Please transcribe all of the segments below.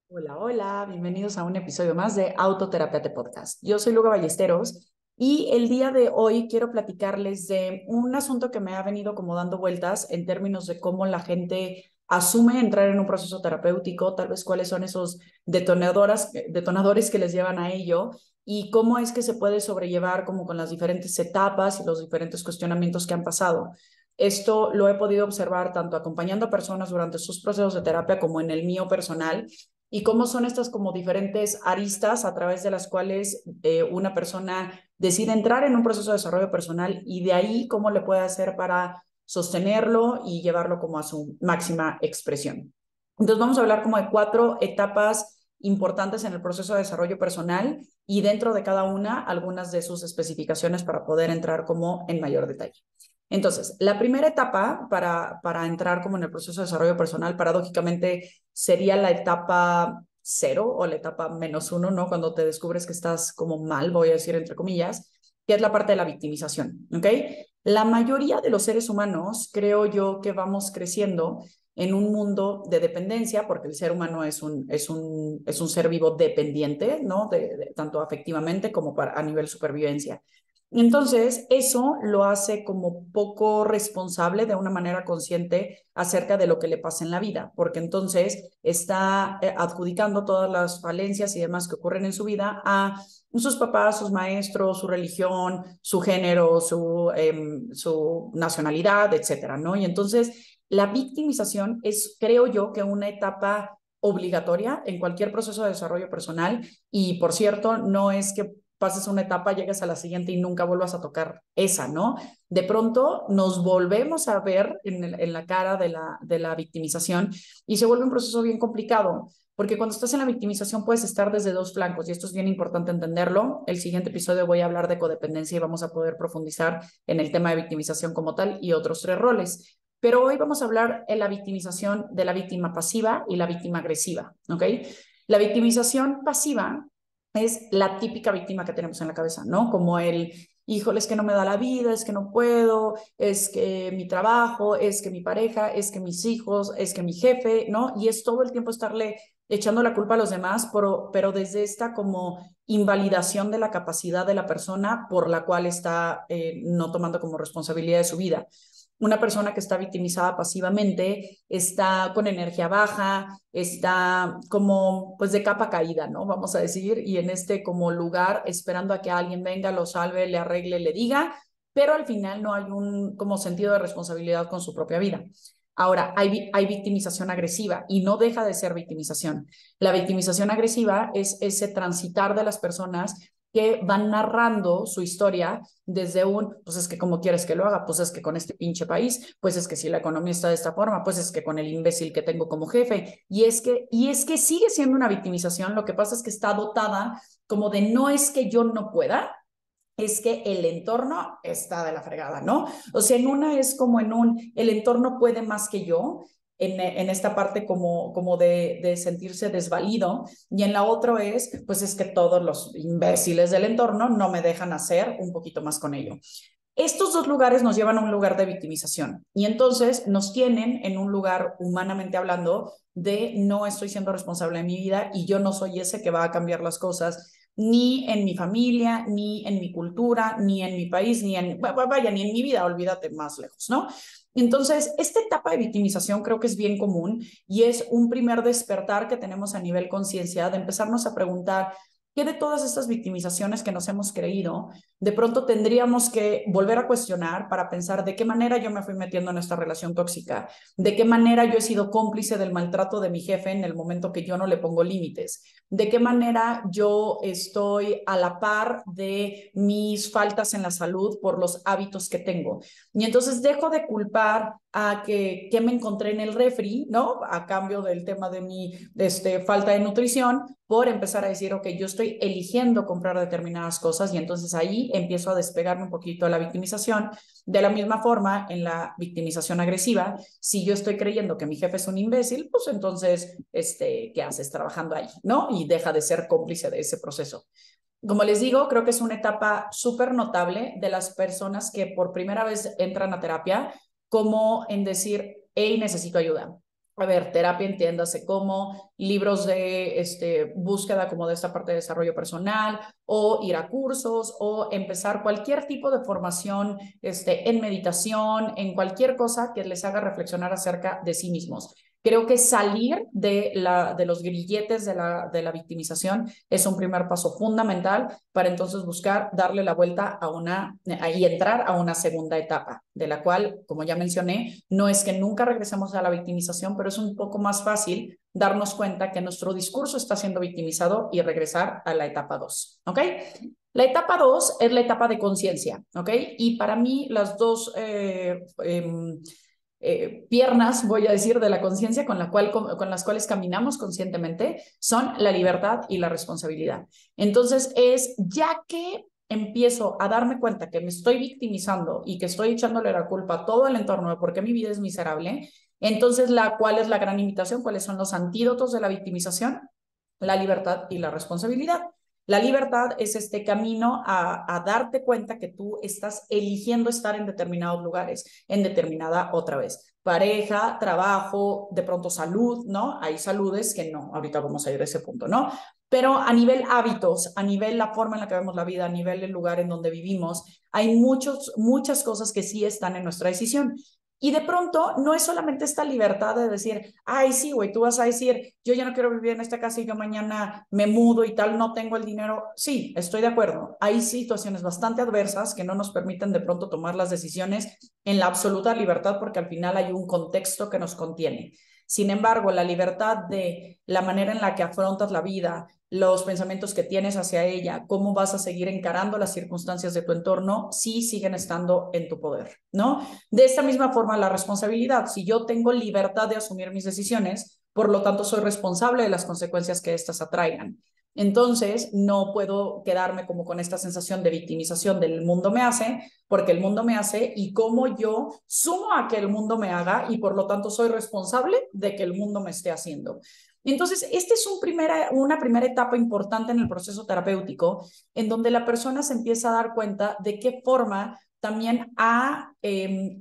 Hola, hola, bienvenidos a un episodio más de Autoterapiate Podcast. Yo soy Luga Ballesteros y el día de hoy quiero platicarles de un asunto que me ha venido como dando vueltas en términos de cómo la gente asume entrar en un proceso terapéutico, tal vez cuáles son esos detonadores que les llevan a ello y cómo es que se puede sobrellevar como con las diferentes etapas y los diferentes cuestionamientos que han pasado. Esto lo he podido observar tanto acompañando a personas durante sus procesos de terapia como en el mío personal y cómo son estas como diferentes aristas a través de las cuales una persona decide entrar en un proceso de desarrollo personal y de ahí cómo le puede hacer para sostenerlo y llevarlo como a su máxima expresión. Entonces vamos a hablar como de 4 etapas importantes en el proceso de desarrollo personal y dentro de cada una algunas de sus especificaciones para poder entrar como en mayor detalle. Entonces, la primera etapa para entrar como en el proceso de desarrollo personal, paradójicamente, sería la etapa cero o la etapa -1, ¿no? Cuando te descubres que estás como mal, voy a decir entre comillas, que es la parte de la victimización, ¿ok? La mayoría de los seres humanos, creo yo, que vamos creciendo en un mundo de dependencia, porque el ser humano es un ser vivo dependiente, ¿no? Tanto afectivamente como a nivel supervivencia. Entonces, eso lo hace como poco responsable de una manera consciente acerca de lo que le pasa en la vida, porque entonces está adjudicando todas las falencias y demás que ocurren en su vida a sus papás, sus maestros, su religión, su género, su nacionalidad, etcétera, ¿no? Y entonces la victimización es, creo yo, que una etapa obligatoria en cualquier proceso de desarrollo personal y, por cierto, no es que pases una etapa, llegas a la siguiente y nunca vuelvas a tocar esa, ¿no? De pronto nos volvemos a ver en la cara de la victimización y se vuelve un proceso bien complicado, porque cuando estás en la victimización puedes estar desde dos flancos y esto es bien importante entenderlo. El siguiente episodio voy a hablar de codependencia y vamos a poder profundizar en el tema de victimización como tal y otros 3 roles. Pero hoy vamos a hablar en la victimización de la víctima pasiva y la víctima agresiva, ¿ok? La victimización pasiva es la típica víctima que tenemos en la cabeza, ¿no? Como híjole, es que no me da la vida, es que no puedo, es que mi trabajo, es que mi pareja, es que mis hijos, es que mi jefe, ¿no? Y es todo el tiempo estarle echando la culpa a los demás, pero desde esta como invalidación de la capacidad de la persona por la cual está no tomando como responsabilidad de su vida. Una persona que está victimizada pasivamente está con energía baja, está como pues de capa caída, ¿no? Vamos a decir, y en este como lugar esperando a que alguien venga, lo salve, le arregle, le diga, pero al final no hay un como sentido de responsabilidad con su propia vida. Ahora, hay victimización agresiva y no deja de ser victimización. La victimización agresiva es ese transitar de las personas que van narrando su historia desde pues es que cómo quieres que lo haga, pues es que con este pinche país, pues es que si la economía está de esta forma, pues es que con el imbécil que tengo como jefe, y es que sigue siendo una victimización, lo que pasa es que está dotada como de no es que yo no pueda, es que el entorno está de la fregada, ¿no? O sea, en una es como el entorno puede más que yo, en esta parte como de sentirse desvalido, y en la otra pues es que todos los imbéciles del entorno no me dejan hacer un poquito más con ello. Estos dos lugares nos llevan a un lugar de victimización y entonces nos tienen en un lugar, humanamente hablando, de no estoy siendo responsable de mi vida y yo no soy ese que va a cambiar las cosas ni en mi familia, ni en mi cultura, ni en mi país, vaya, ni en mi vida, olvídate más lejos, ¿no? Entonces, esta etapa de victimización creo que es bien común y es un primer despertar que tenemos a nivel conciencia de empezarnos a preguntar qué de todas estas victimizaciones que nos hemos creído de pronto tendríamos que volver a cuestionar para pensar de qué manera yo me fui metiendo en esta relación tóxica, de qué manera yo he sido cómplice del maltrato de mi jefe en el momento que yo no le pongo límites, de qué manera yo estoy a la par de mis faltas en la salud por los hábitos que tengo. Y entonces dejo de culpar a que me encontré en el refri, ¿no? A cambio del tema de mi falta de nutrición, por empezar a decir, ok, yo estoy eligiendo comprar determinadas cosas y entonces ahí empiezo a despegarme un poquito de la victimización. De la misma forma, en la victimización agresiva, si yo estoy creyendo que mi jefe es un imbécil, pues entonces, ¿qué haces trabajando ahí? ¿No? Y deja de ser cómplice de ese proceso. Como les digo, creo que es una etapa súper notable de las personas que por primera vez entran a terapia, como en decir, hey, necesito ayuda. A ver, terapia entiéndase como libros de búsqueda como de esta parte de desarrollo personal o ir a cursos o empezar cualquier tipo de formación en meditación, en cualquier cosa que les haga reflexionar acerca de sí mismos. Creo que salir de los grilletes de la victimización es un primer paso fundamental para entonces buscar darle la vuelta y entrar a una segunda etapa, de la cual, como ya mencioné, no es que nunca regresemos a la victimización, pero es un poco más fácil darnos cuenta que nuestro discurso está siendo victimizado y regresar a la etapa 2, ¿ok? La etapa 2 es la etapa de conciencia, ¿ok? Y para mí las dos piernas, voy a decir, de la conciencia con las cuales caminamos conscientemente son la libertad y la responsabilidad. Entonces es ya que empiezo a darme cuenta que me estoy victimizando y que estoy echándole la culpa a todo el entorno de por qué mi vida es miserable, entonces ¿cuál es la gran invitación? ¿Cuáles son los antídotos de la victimización? La libertad y la responsabilidad. La libertad es este camino a darte cuenta que tú estás eligiendo estar en determinados lugares, en determinada otra vez. Pareja, trabajo, de pronto salud, ¿no? Hay saludes que no, ahorita vamos a ir a ese punto, ¿no? Pero a nivel hábitos, a nivel la forma en la que vemos la vida, a nivel el lugar en donde vivimos, hay muchas cosas que sí están en nuestra decisión. Y de pronto no es solamente esta libertad de decir, ay, sí, güey, tú vas a decir, yo ya no quiero vivir en esta casa y yo mañana me mudo y tal, no tengo el dinero. Sí, estoy de acuerdo. Hay situaciones bastante adversas que no nos permiten de pronto tomar las decisiones en la absoluta libertad porque al final hay un contexto que nos contiene. Sin embargo, la libertad de la manera en la que afrontas la vida, los pensamientos que tienes hacia ella, cómo vas a seguir encarando las circunstancias de tu entorno, sí siguen estando en tu poder, ¿no? De esta misma forma, la responsabilidad. Si yo tengo libertad de asumir mis decisiones, por lo tanto, soy responsable de las consecuencias que éstas atraigan. Entonces, no puedo quedarme como con esta sensación de victimización del mundo me hace, porque el mundo me hace y cómo yo sumo a que el mundo me haga y por lo tanto soy responsable de que el mundo me esté haciendo. Entonces, esta es una primera etapa importante en el proceso terapéutico, en donde la persona se empieza a dar cuenta de qué forma también ha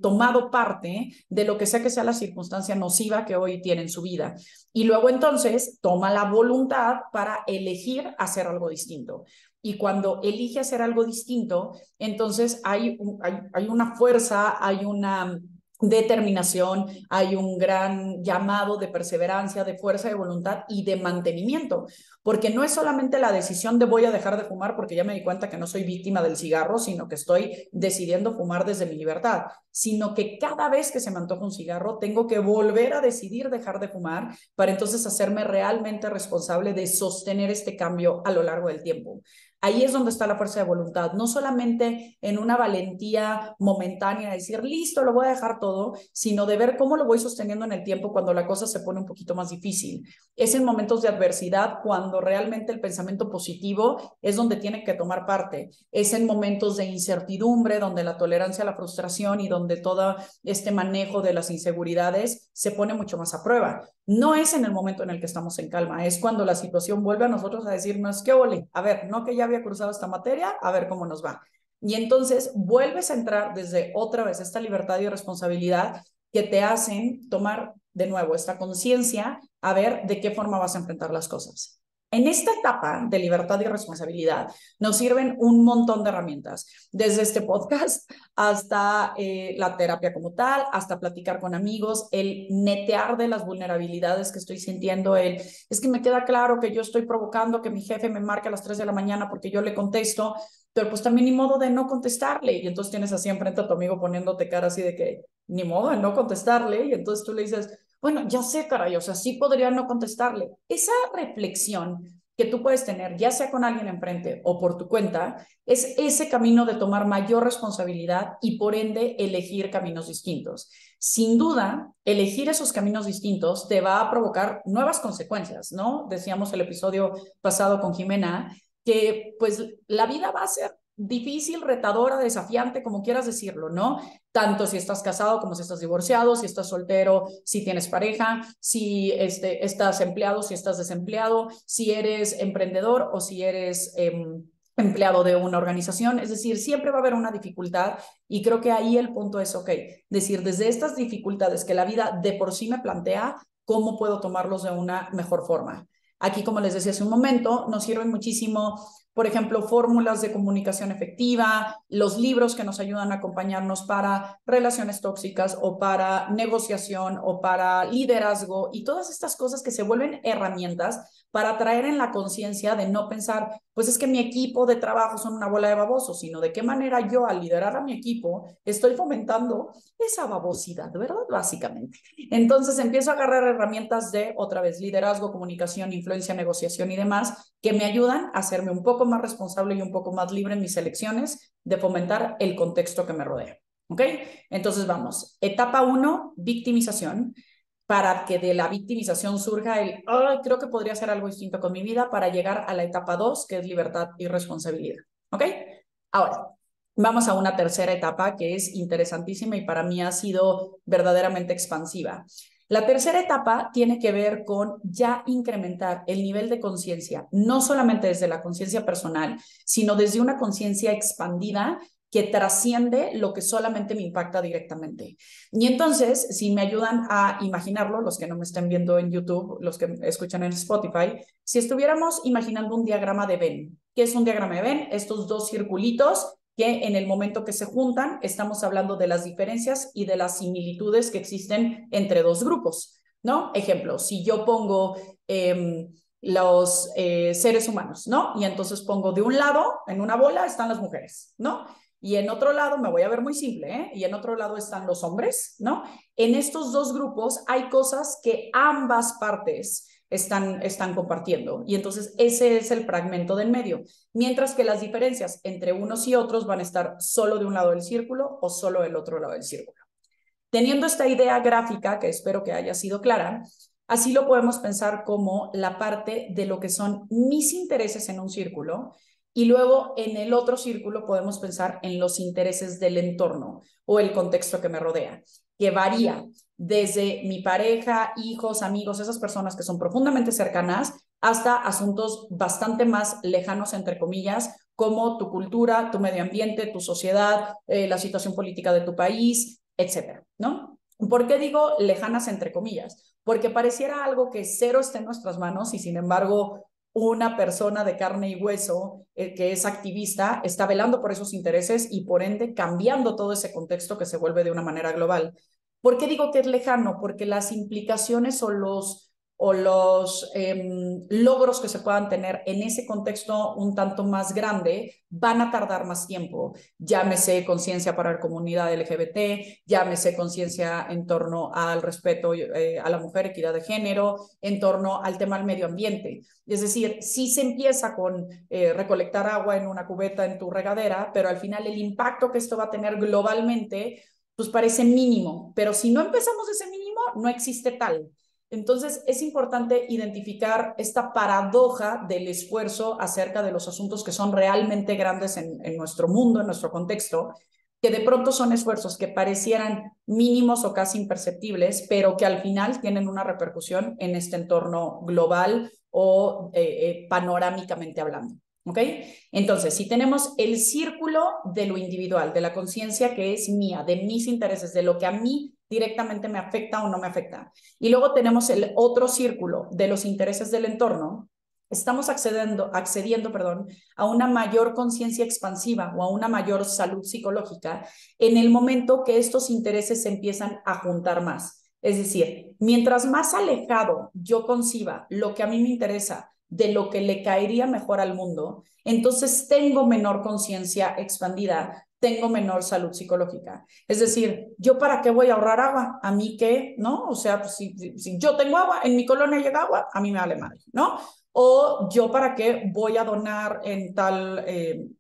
tomado parte de lo que sea la circunstancia nociva que hoy tiene en su vida. Y luego entonces toma la voluntad para elegir hacer algo distinto. Y cuando elige hacer algo distinto, entonces hay una fuerza, hay una determinación, hay un gran llamado de perseverancia, de fuerza de voluntad y de mantenimiento, porque no es solamente la decisión de voy a dejar de fumar porque ya me di cuenta que no soy víctima del cigarro, sino que estoy decidiendo fumar desde mi libertad, sino que cada vez que se me antoja un cigarro tengo que volver a decidir dejar de fumar para entonces hacerme realmente responsable de sostener este cambio a lo largo del tiempo. Ahí es donde está la fuerza de voluntad, no solamente en una valentía momentánea de decir, listo, lo voy a dejar todo, sino de ver cómo lo voy sosteniendo en el tiempo cuando la cosa se pone un poquito más difícil. Es en momentos de adversidad cuando realmente el pensamiento positivo es donde tiene que tomar parte. Es en momentos de incertidumbre, donde la tolerancia a la frustración y donde todo este manejo de las inseguridades se pone mucho más a prueba. No es en el momento en el que estamos en calma, es cuando la situación vuelve a nosotros a decirnos, ¿qué ole? A ver, no que ya había cruzado esta materia, a ver cómo nos va. Y entonces vuelves a entrar desde otra vez esta libertad y responsabilidad que te hacen tomar de nuevo esta conciencia a ver de qué forma vas a enfrentar las cosas. En esta etapa de libertad y responsabilidad nos sirven un montón de herramientas, desde este podcast hasta la terapia como tal, hasta platicar con amigos, el netear de las vulnerabilidades que estoy sintiendo, es que me queda claro que yo estoy provocando que mi jefe me marque a las 3 de la mañana porque yo le contesto, pero pues también ni modo de no contestarle, y entonces tienes así enfrente a tu amigo poniéndote cara así de que ni modo de no contestarle, y entonces tú le dices, bueno, ya sé, caray, o sea, sí podría no contestarle. Esa reflexión que tú puedes tener, ya sea con alguien enfrente o por tu cuenta, es ese camino de tomar mayor responsabilidad y por ende elegir caminos distintos. Sin duda, elegir esos caminos distintos te va a provocar nuevas consecuencias, ¿no? Decíamos el episodio pasado con Jimena, que pues la vida va a ser difícil, retadora, desafiante, como quieras decirlo, ¿no? Tanto si estás casado como si estás divorciado, si estás soltero, si tienes pareja, si estás empleado, si estás desempleado, si eres emprendedor o si eres empleado de una organización. Es decir, siempre va a haber una dificultad y creo que ahí el punto es, ok, decir, desde estas dificultades que la vida de por sí me plantea, cómo puedo tomarlos de una mejor forma. Aquí, como les decía hace un momento, nos sirven muchísimo, por ejemplo, fórmulas de comunicación efectiva, los libros que nos ayudan a acompañarnos para relaciones tóxicas o para negociación o para liderazgo y todas estas cosas que se vuelven herramientas para traer en la conciencia de no pensar, pues es que mi equipo de trabajo son una bola de babosos, sino de qué manera yo al liderar a mi equipo estoy fomentando esa babosidad, ¿verdad? Básicamente. Entonces empiezo a agarrar herramientas de, otra vez, liderazgo, comunicación, influencia, negociación y demás, que me ayudan a hacerme un poco más responsable y un poco más libre en mis elecciones de fomentar el contexto que me rodea. ¿Ok? Entonces vamos. Etapa 1, victimización, para que de la victimización surja el, oh, creo que podría hacer algo distinto con mi vida, para llegar a la etapa 2, que es libertad y responsabilidad. ¿Ok? Ahora, vamos a una tercera etapa que es interesantísima y para mí ha sido verdaderamente expansiva. La tercera etapa tiene que ver con ya incrementar el nivel de conciencia, no solamente desde la conciencia personal, sino desde una conciencia expandida que trasciende lo que solamente me impacta directamente. Y entonces, si me ayudan a imaginarlo, los que no me estén viendo en YouTube, los que escuchan en Spotify, si estuviéramos imaginando un diagrama de Venn. ¿Qué es un diagrama de Venn? Estos dos circulitos que en el momento que se juntan estamos hablando de las diferencias y de las similitudes que existen entre dos grupos, ¿no? Ejemplo, si yo pongo los seres humanos, ¿no? Y entonces pongo de un lado, en una bola, están las mujeres, ¿no? Y en otro lado, me voy a ver muy simple, ¿eh? Y en otro lado están los hombres, ¿no? En estos dos grupos hay cosas que ambas partes están compartiendo. Y entonces ese es el fragmento del medio. Mientras que las diferencias entre unos y otros van a estar solo de un lado del círculo o solo del otro lado del círculo. Teniendo esta idea gráfica, que espero que haya sido clara, así lo podemos pensar como la parte de lo que son mis intereses en un círculo y luego en el otro círculo podemos pensar en los intereses del entorno o el contexto que me rodea, que varía desde mi pareja, hijos, amigos, esas personas que son profundamente cercanas, hasta asuntos bastante más lejanos, entre comillas, como tu cultura, tu medio ambiente, tu sociedad, la situación política de tu país, etcétera, ¿no? ¿Por qué digo lejanas entre comillas? Porque pareciera algo que cero está en nuestras manos y sin embargo una persona de carne y hueso que es activista está velando por esos intereses y por ende cambiando todo ese contexto que se vuelve de una manera global. ¿Por qué digo que es lejano? Porque las implicaciones o los logros que se puedan tener en ese contexto un tanto más grande van a tardar más tiempo. Llámese conciencia para la comunidad LGBT, llámese conciencia en torno al respeto a la mujer, equidad de género, en torno al tema del medio ambiente. Es decir, sí se empieza con recolectar agua en una cubeta en tu regadera, pero al final el impacto que esto va a tener globalmente pues parece mínimo, pero si no empezamos ese mínimo, no existe tal. Entonces, es importante identificar esta paradoja del esfuerzo acerca de los asuntos que son realmente grandes en nuestro mundo, en nuestro contexto, que de pronto son esfuerzos que parecieran mínimos o casi imperceptibles, pero que al final tienen una repercusión en este entorno global o panorámicamente hablando. ¿Ok? Entonces, si tenemos el círculo de lo individual, de la conciencia que es mía, de mis intereses, de lo que a mí directamente me afecta o no me afecta, y luego tenemos el otro círculo de los intereses del entorno, estamos accediendo a una mayor conciencia expansiva o a una mayor salud psicológica en el momento que estos intereses se empiezan a juntar más. Es decir, mientras más alejado yo conciba lo que a mí me interesa de lo que le caería mejor al mundo, entonces tengo menor conciencia expandida, tengo menor salud psicológica. Es decir, ¿yo para qué voy a ahorrar agua? ¿A mí qué? ¿No? O sea, pues, si yo tengo agua, en mi colonia llega agua, a mí me vale mal, ¿no? O yo para qué voy a donar en tal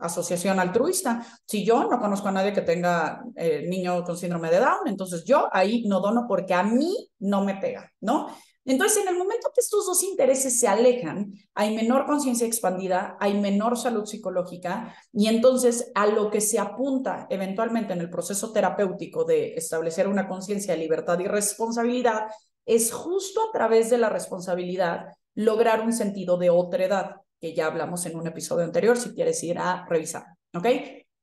asociación altruista. Si yo no conozco a nadie que tenga niño con síndrome de Down, entonces yo ahí no dono porque a mí no me pega, ¿no? Entonces, en el momento que estos dos intereses se alejan, hay menor conciencia expandida, hay menor salud psicológica y entonces a lo que se apunta eventualmente en el proceso terapéutico de establecer una conciencia de libertad y responsabilidad es justo a través de la responsabilidad lograr un sentido de otredad, que ya hablamos en un episodio anterior, si quieres ir a revisar, ¿ok?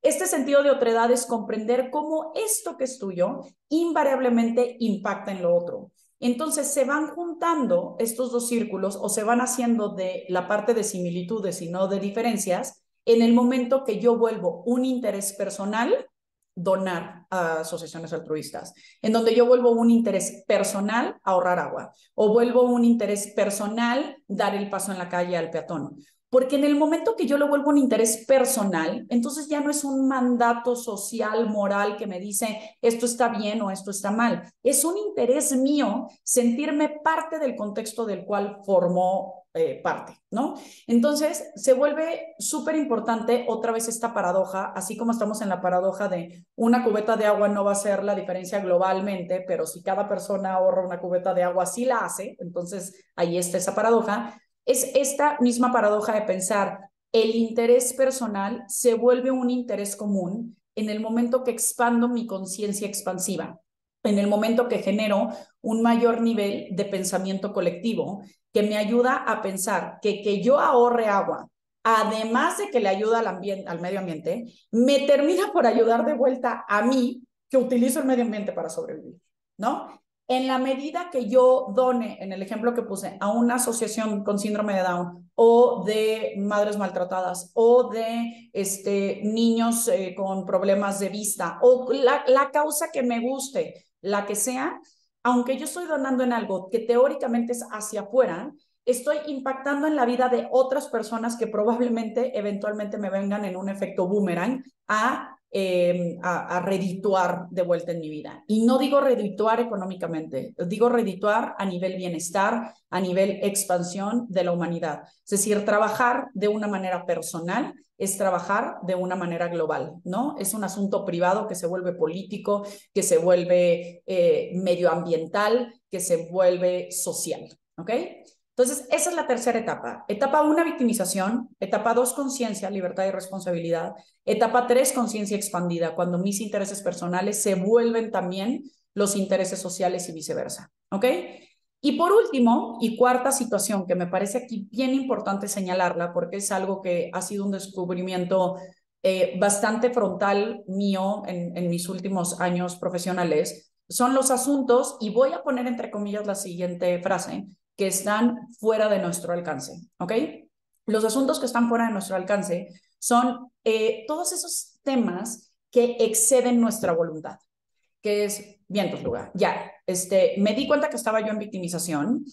Este sentido de otredad es comprender cómo esto que es tuyo invariablemente impacta en lo otro. Entonces se van juntando estos dos círculos o se van haciendo de la parte de similitudes y no de diferencias en el momento que yo vuelvo un interés personal donar a asociaciones altruistas, en donde yo vuelvo un interés personal ahorrar agua o vuelvo un interés personal dar el paso en la calle al peatón. Porque en el momento que yo lo vuelvo un interés personal, entonces ya no es un mandato social, moral que me dice esto está bien o esto está mal. Es un interés mío sentirme parte del contexto del cual formó parte, ¿no? Entonces se vuelve súper importante otra vez esta paradoja, así como estamos en la paradoja de una cubeta de agua no va a ser la diferencia globalmente, pero si cada persona ahorra una cubeta de agua, sí la hace, entonces ahí está esa paradoja. Es esta misma paradoja de pensar, el interés personal se vuelve un interés común en el momento que expando mi conciencia expansiva, en el momento que genero un mayor nivel de pensamiento colectivo que me ayuda a pensar que yo ahorre agua, además de que le ayuda al medio ambiente, me termina por ayudar de vuelta a mí, que utilizo el medio ambiente para sobrevivir, ¿no? En la medida que yo done, en el ejemplo que puse, a una asociación con síndrome de Down o de madres maltratadas o de niños con problemas de vista o la causa que me guste, la que sea, aunque yo estoy donando en algo que teóricamente es hacia afuera, estoy impactando en la vida de otras personas que probablemente eventualmente me vengan en un efecto boomerang a redituar de vuelta en mi vida. Y no digo redituar económicamente, digo redituar a nivel bienestar, a nivel expansión de la humanidad. Es decir, trabajar de una manera personal es trabajar de una manera global, ¿no? Es un asunto privado que se vuelve político, que se vuelve medioambiental, que se vuelve social, ¿ok? Entonces, esa es la tercera etapa. Etapa 1, victimización. Etapa 2, conciencia, libertad y responsabilidad. Etapa 3, conciencia expandida, cuando mis intereses personales se vuelven también los intereses sociales y viceversa. ¿Ok? Y por último, y cuarta situación, que me parece aquí bien importante señalarla, porque es algo que ha sido un descubrimiento bastante frontal mío en mis últimos años profesionales, son los asuntos, y voy a poner entre comillas la siguiente frase, que están fuera de nuestro alcance, ¿ok? Los asuntos que están fuera de nuestro alcance son todos esos temas que exceden nuestra voluntad, que es, vientos, lugar, ya, me di cuenta que estaba yo en victimización,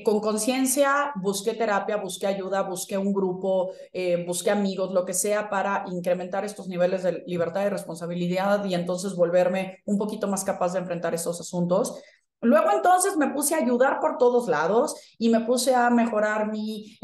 con conciencia busqué terapia, busqué ayuda, busqué un grupo, busqué amigos, lo que sea, para incrementar estos niveles de libertad y responsabilidad y entonces volverme un poquito más capaz de enfrentar esos asuntos. Luego entonces me puse a ayudar por todos lados y me puse a mejorar mi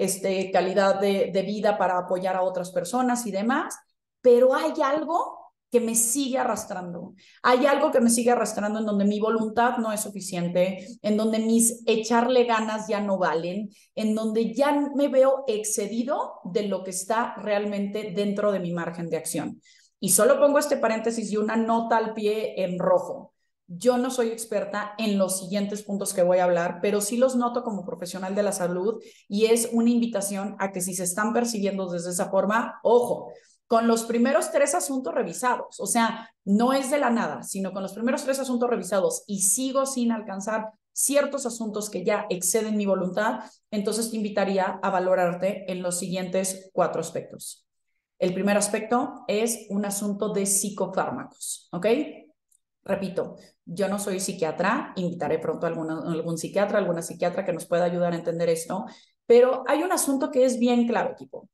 calidad de vida para apoyar a otras personas y demás, pero hay algo que me sigue arrastrando. Hay algo que me sigue arrastrando en donde mi voluntad no es suficiente, en donde mis echarle ganas ya no valen, en donde ya me veo excedido de lo que está realmente dentro de mi margen de acción. Y solo pongo este paréntesis y una nota al pie en rojo. Yo no soy experta en los siguientes puntos que voy a hablar, pero sí los noto como profesional de la salud y es una invitación a que si se están percibiendo desde esa forma, ojo, con los primeros 3 asuntos revisados, o sea, no es de la nada, sino con los primeros 3 asuntos revisados y sigo sin alcanzar ciertos asuntos que ya exceden mi voluntad, entonces te invitaría a valorarte en los siguientes 4 aspectos. El primer aspecto es un asunto de psicofármacos, ¿ok? Repito, yo no soy psiquiatra, invitaré pronto a algún psiquiatra, alguna psiquiatra que nos pueda ayudar a entender esto, pero hay un asunto que es bien clave, equipo.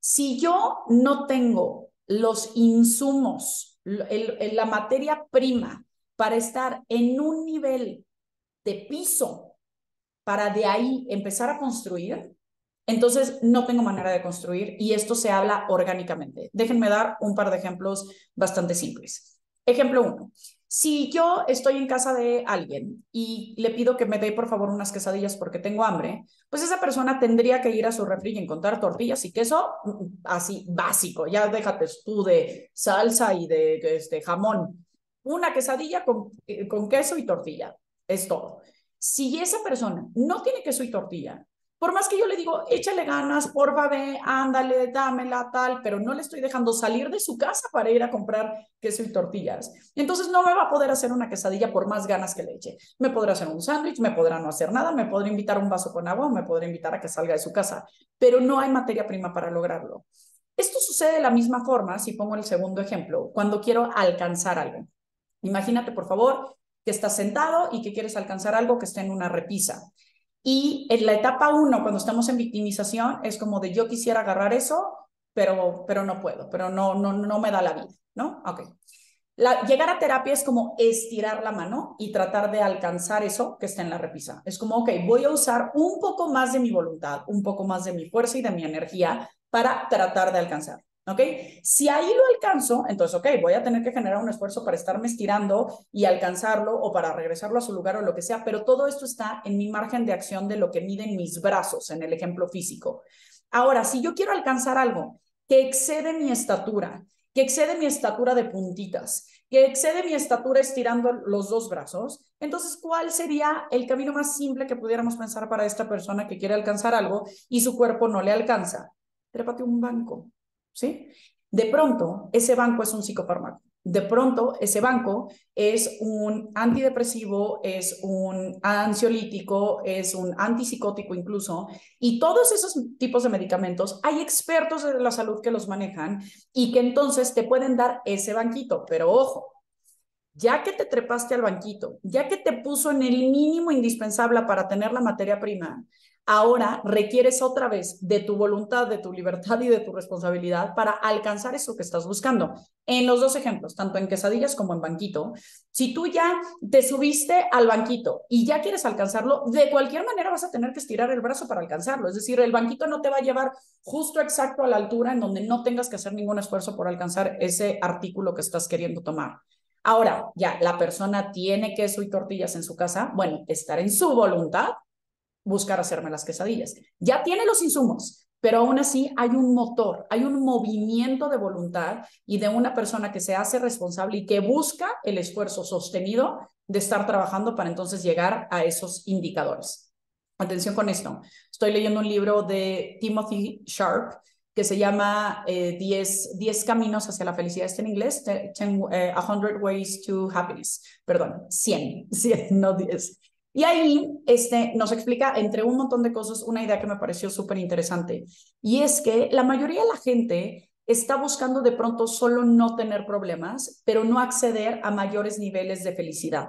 Si yo no tengo los insumos, la materia prima para estar en un nivel de piso, para de ahí empezar a construir, entonces no tengo manera de construir y esto se habla orgánicamente. Déjenme dar un par de ejemplos bastante simples. Ejemplo 1. Si yo estoy en casa de alguien y le pido que me dé por favor unas quesadillas porque tengo hambre, pues esa persona tendría que ir a su refri y encontrar tortillas y queso así básico. Ya déjate tú de salsa y de jamón. Una quesadilla con queso y tortilla. Es todo. Si esa persona no tiene queso y tortilla, por más que yo le digo, échale ganas, porfa, ve, ándale, dámela, tal, pero no le estoy dejando salir de su casa para ir a comprar queso y tortillas. Entonces no me va a poder hacer una quesadilla por más ganas que le eche. Me podrá hacer un sándwich, me podrá no hacer nada, me podrá invitar a un vaso con agua, me podrá invitar a que salga de su casa, pero no hay materia prima para lograrlo. Esto sucede de la misma forma, si pongo el segundo ejemplo, cuando quiero alcanzar algo. Imagínate, por favor, que estás sentado y que quieres alcanzar algo que esté en una repisa. Y en la etapa 1, cuando estamos en victimización, es como de yo quisiera agarrar eso, pero no puedo, pero no me da la vida, ¿no? Ok. Llegar a terapia es como estirar la mano y tratar de alcanzar eso que está en la repisa. Es como, ok, voy a usar un poco más de mi voluntad, un poco más de mi fuerza y de mi energía para tratar de alcanzar. ¿Ok? Si ahí lo alcanzo, entonces, ok, voy a tener que generar un esfuerzo para estarme estirando y alcanzarlo o para regresarlo a su lugar o lo que sea, pero todo esto está en mi margen de acción de lo que miden mis brazos en el ejemplo físico. Ahora, si yo quiero alcanzar algo que excede mi estatura, que excede mi estatura de puntitas, que excede mi estatura estirando los dos brazos, entonces, ¿cuál sería el camino más simple que pudiéramos pensar para esta persona que quiere alcanzar algo y su cuerpo no le alcanza? Trépate un banco. ¿Sí? De pronto, ese banco es un psicofármaco. De pronto, ese banco es un antidepresivo, es un ansiolítico, es un antipsicótico incluso, y todos esos tipos de medicamentos, hay expertos de la salud que los manejan y que entonces te pueden dar ese banquito, pero ojo, ya que te trepaste al banquito, ya que te puso en el mínimo indispensable para tener la materia prima, ahora requieres otra vez de tu voluntad, de tu libertad y de tu responsabilidad para alcanzar eso que estás buscando. En los dos ejemplos, tanto en quesadillas como en banquito, si tú ya te subiste al banquito y ya quieres alcanzarlo, de cualquier manera vas a tener que estirar el brazo para alcanzarlo. Es decir, el banquito no te va a llevar justo exacto a la altura en donde no tengas que hacer ningún esfuerzo por alcanzar ese artículo que estás queriendo tomar. Ahora, ya, la persona tiene queso y tortillas en su casa, bueno, estar en su voluntad, buscar hacerme las quesadillas. Ya tiene los insumos, pero aún así hay un motor, hay un movimiento de voluntad y de una persona que se hace responsable y que busca el esfuerzo sostenido de estar trabajando para entonces llegar a esos indicadores. Atención con esto. Estoy leyendo un libro de Timothy Sharp que se llama 10 caminos hacia la felicidad. Está en inglés, 100 Ways to Happiness. Perdón, 100, no 10. Y ahí nos explica, entre un montón de cosas, una idea que me pareció súper interesante. Y es que la mayoría de la gente está buscando de pronto solo no tener problemas, pero no acceder a mayores niveles de felicidad.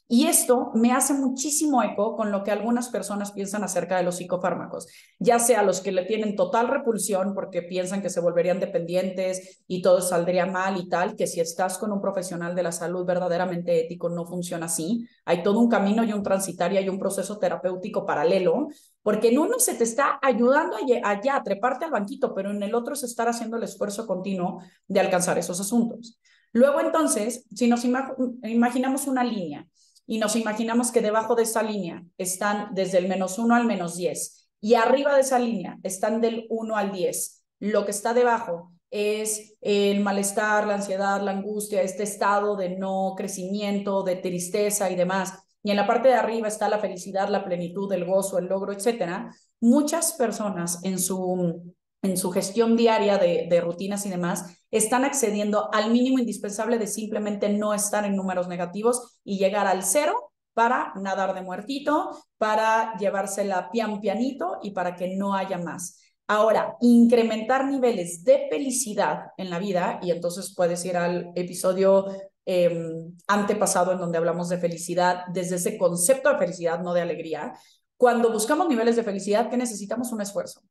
Y esto me hace muchísimo eco con lo que algunas personas piensan acerca de los psicofármacos, ya sea los que le tienen total repulsión porque piensan que se volverían dependientes y todo saldría mal y tal, que si estás con un profesional de la salud verdaderamente ético no funciona así. Hay todo un camino y un transitario y un proceso terapéutico paralelo, porque en uno se te está ayudando allá a treparte al banquito, pero en el otro es estar haciendo el esfuerzo continuo de alcanzar esos asuntos. Luego entonces, si nos imaginamos una línea, y nos imaginamos que debajo de esa línea están desde el -1 al -10 y arriba de esa línea están del 1 al 10. Lo que está debajo es el malestar, la ansiedad, la angustia, este estado de no crecimiento, de tristeza y demás. Y en la parte de arriba está la felicidad, la plenitud, el gozo, el logro, etcétera. Muchas personas en su gestión diaria de rutinas y demás, están accediendo al mínimo indispensable de simplemente no estar en números negativos y llegar al 0 para nadar de muertito, para llevársela pianito y para que no haya más. Ahora, incrementar niveles de felicidad en la vida, y entonces puedes ir al episodio antepasado en donde hablamos de felicidad desde ese concepto de felicidad, no de alegría. Cuando buscamos niveles de felicidad, ¿qué necesitamos? Un esfuerzo.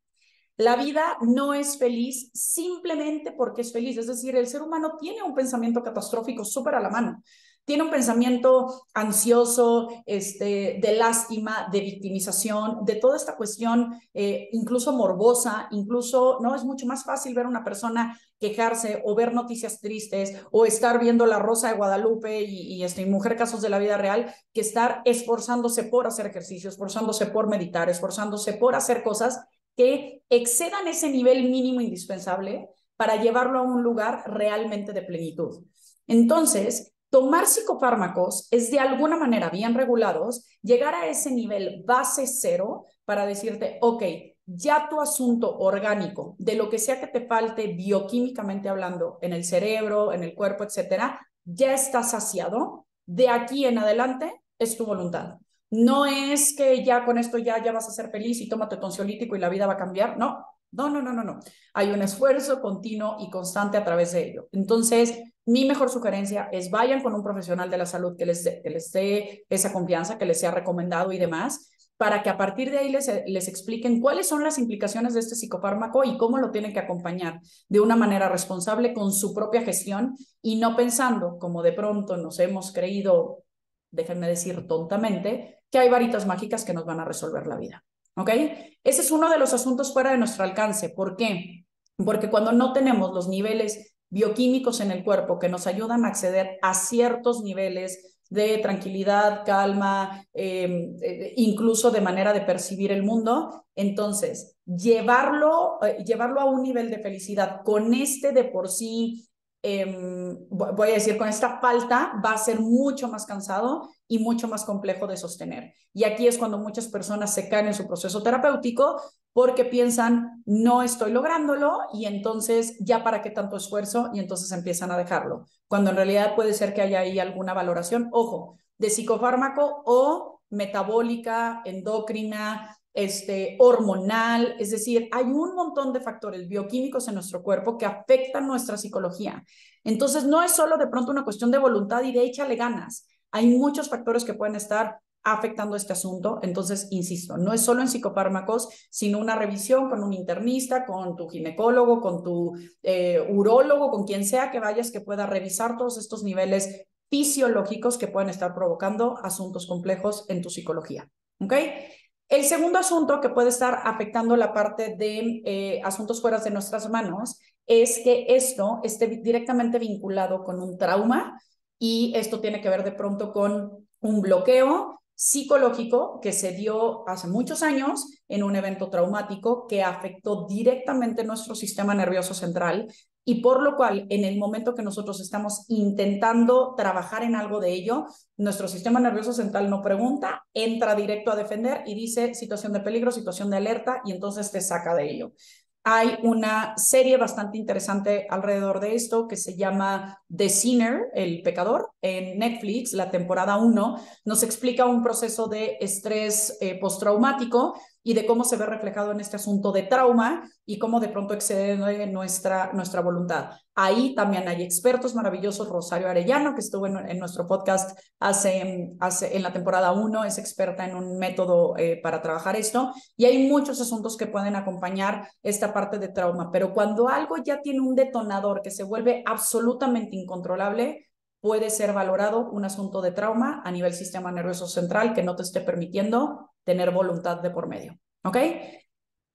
La vida no es feliz simplemente porque es feliz. Es decir, el ser humano tiene un pensamiento catastrófico súper a la mano. Tiene un pensamiento ansioso, de lástima, de victimización, de toda esta cuestión, incluso morbosa, incluso, ¿no? Es mucho más fácil ver a una persona quejarse o ver noticias tristes o estar viendo La Rosa de Guadalupe y Mujer Casos de la Vida Real que estar esforzándose por hacer ejercicio, esforzándose por meditar, esforzándose por hacer cosas que excedan ese nivel mínimo indispensable para llevarlo a un lugar realmente de plenitud. Entonces, tomar psicofármacos es de alguna manera bien regulados, llegar a ese nivel base 0 para decirte, ok, ya tu asunto orgánico, de lo que sea que te falte bioquímicamente hablando, en el cerebro, en el cuerpo, etcétera, ya está saciado. De aquí en adelante es tu voluntad. No es que ya con esto ya vas a ser feliz y tómate tu ansiolítico y la vida va a cambiar. No, no, no, no, no, no. Hay un esfuerzo continuo y constante a través de ello. Entonces, mi mejor sugerencia es vayan con un profesional de la salud que les dé esa confianza, que les sea recomendado y demás, para que a partir de ahí les expliquen cuáles son las implicaciones de este psicofármaco y cómo lo tienen que acompañar de una manera responsable con su propia gestión y no pensando, como de pronto nos hemos creído, déjenme decir tontamente, que hay varitas mágicas que nos van a resolver la vida. ¿Ok? Ese es uno de los asuntos fuera de nuestro alcance. ¿Por qué? Porque cuando no tenemos los niveles bioquímicos en el cuerpo que nos ayudan a acceder a ciertos niveles de tranquilidad, calma, incluso de manera de percibir el mundo, entonces llevarlo a un nivel de felicidad con este de por sí, voy a decir, con esta falta va a ser mucho más cansado y mucho más complejo de sostener. Y aquí es cuando muchas personas se caen en su proceso terapéutico porque piensan, no estoy lográndolo y entonces ya para qué tanto esfuerzo y entonces empiezan a dejarlo, cuando en realidad puede ser que haya ahí alguna valoración, ojo, de psicofármaco o metabólica, endocrina, hormonal, es decir, hay un montón de factores bioquímicos en nuestro cuerpo que afectan nuestra psicología. Entonces, no es solo de pronto una cuestión de voluntad y de échale ganas. Hay muchos factores que pueden estar afectando este asunto. Entonces, insisto, no es solo en psicofármacos, sino una revisión con un internista, con tu ginecólogo, con tu urólogo, con quien sea que vayas que pueda revisar todos estos niveles fisiológicos que pueden estar provocando asuntos complejos en tu psicología. ¿Ok? El segundo asunto que puede estar afectando la parte de asuntos fuera de nuestras manos es que esto esté directamente vinculado con un trauma y esto tiene que ver de pronto con un bloqueo psicológico que se dio hace muchos años en un evento traumático que afectó directamente nuestro sistema nervioso central y por lo cual en el momento que nosotros estamos intentando trabajar en algo de ello, nuestro sistema nervioso central no pregunta, entra directo a defender y dice situación de peligro, situación de alerta y entonces te saca de ello. Hay una serie bastante interesante alrededor de esto que se llama The Sinner, el pecador, en Netflix, la temporada 1, nos explica un proceso de estrés postraumático y de cómo se ve reflejado en este asunto de trauma y cómo de pronto excede nuestra voluntad. Ahí también hay expertos maravillosos, Rosario Arellano, que estuvo en nuestro podcast en la temporada 1, es experta en un método para trabajar esto, y hay muchos asuntos que pueden acompañar esta parte de trauma, pero cuando algo ya tiene un detonador que se vuelve absolutamente incontrolable, puede ser valorado un asunto de trauma a nivel sistema nervioso central que no te esté permitiendo tener voluntad de por medio. ¿Ok?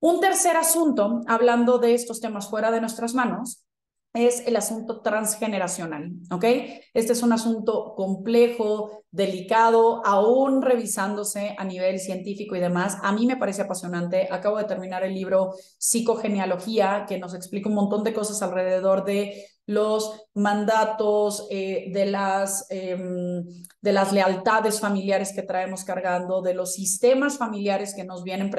Un tercer asunto, hablando de estos temas fuera de nuestras manos, es el asunto transgeneracional, ¿ok? Este es un asunto complejo, delicado, aún revisándose a nivel científico y demás. A mí me parece apasionante. Acabo de terminar el libro Psicogenealogía, que nos explica un montón de cosas alrededor de los mandatos, de las lealtades familiares que traemos cargando, de los sistemas familiares que nos vienen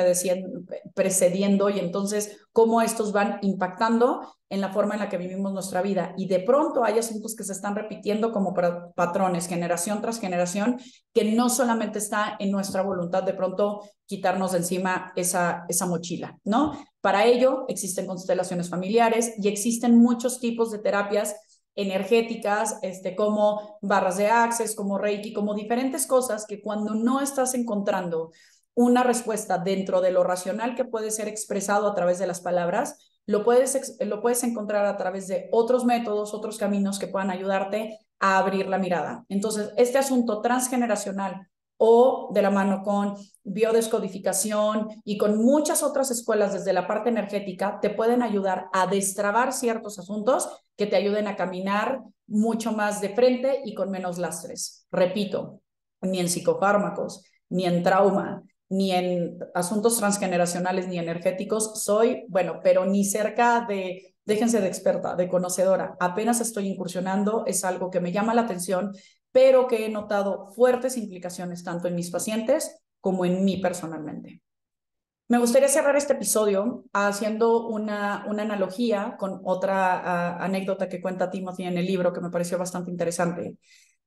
precediendo y entonces cómo estos van impactando en la forma en la que vivimos nuestra vida. Y de pronto hay asuntos que se están repitiendo como patrones, generación tras generación, que no solamente está en nuestra voluntad de pronto quitarnos de encima esa mochila, ¿no? Para ello existen constelaciones familiares y existen muchos tipos de terapias energéticas, como barras de access, como Reiki, como diferentes cosas que cuando no estás encontrando una respuesta dentro de lo racional que puede ser expresado a través de las palabras, lo puedes encontrar a través de otros métodos, otros caminos que puedan ayudarte a abrir la mirada. Entonces, este asunto transgeneracional o de la mano con biodescodificación y con muchas otras escuelas desde la parte energética, te pueden ayudar a destrabar ciertos asuntos que te ayuden a caminar mucho más de frente y con menos lastres. Repito, ni en psicofármacos, ni en trauma, ni en asuntos transgeneracionales, ni energéticos soy, bueno, pero ni cerca de, déjense de experta, de conocedora. Apenas estoy incursionando, es algo que me llama la atención, pero que he notado fuertes implicaciones tanto en mis pacientes como en mí personalmente. Me gustaría cerrar este episodio haciendo una analogía con otra anécdota que cuenta Timothy en el libro que me pareció bastante interesante,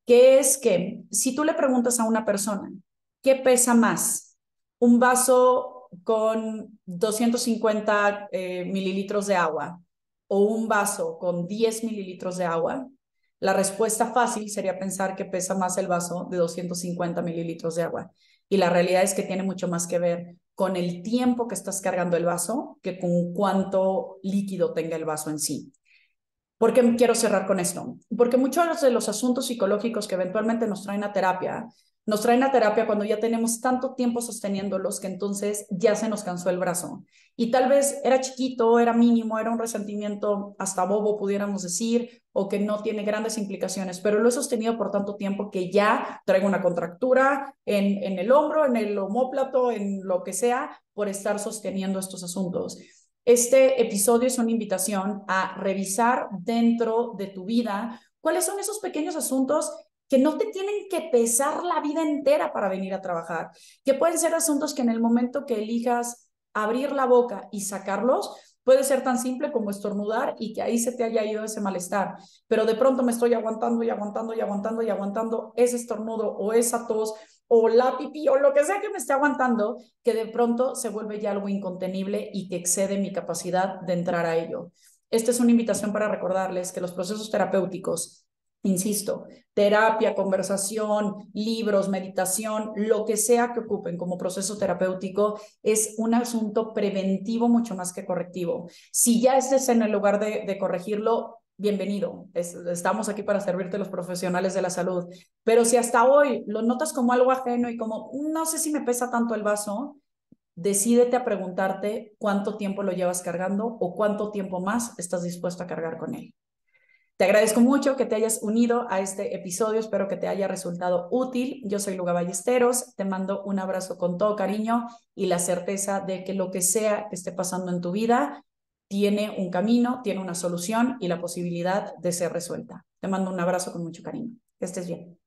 que es que si tú le preguntas a una persona, ¿qué pesa más? ¿Un vaso con 250 mililitros de agua o un vaso con 10 mililitros de agua? La respuesta fácil sería pensar que pesa más el vaso de 250 mililitros de agua. Y la realidad es que tiene mucho más que ver con el tiempo que estás cargando el vaso que con cuánto líquido tenga el vaso en sí. ¿Por qué quiero cerrar con esto? Porque muchos de los asuntos psicológicos que eventualmente nos traen a terapia cuando ya tenemos tanto tiempo sosteniéndolos que entonces ya se nos cansó el brazo. Y tal vez era chiquito, era mínimo, era un resentimiento hasta bobo, pudiéramos decir, o que no tiene grandes implicaciones, pero lo he sostenido por tanto tiempo que ya traigo una contractura en el hombro, en el omóplato, en lo que sea, por estar sosteniendo estos asuntos. Este episodio es una invitación a revisar dentro de tu vida cuáles son esos pequeños asuntos que no te tienen que pesar la vida entera para venir a trabajar, que pueden ser asuntos que en el momento que elijas abrir la boca y sacarlos, puede ser tan simple como estornudar y que ahí se te haya ido ese malestar, pero de pronto me estoy aguantando y aguantando y aguantando y aguantando ese estornudo o esa tos o la pipí o lo que sea que me esté aguantando, que de pronto se vuelve ya algo incontenible y que excede mi capacidad de entrar a ello. Esta es una invitación para recordarles que los procesos terapéuticos, insisto, terapia, conversación, libros, meditación, lo que sea que ocupen como proceso terapéutico, es un asunto preventivo mucho más que correctivo. Si ya estés en el lugar de corregirlo, bienvenido. Estamos aquí para servirte los profesionales de la salud. Pero si hasta hoy lo notas como algo ajeno y como, no sé si me pesa tanto el vaso, decídete a preguntarte cuánto tiempo lo llevas cargando o cuánto tiempo más estás dispuesto a cargar con él. Te agradezco mucho que te hayas unido a este episodio, espero que te haya resultado útil. Yo soy Luga Ballesteros, te mando un abrazo con todo cariño y la certeza de que lo que sea que esté pasando en tu vida tiene un camino, tiene una solución y la posibilidad de ser resuelta. Te mando un abrazo con mucho cariño. Que estés bien.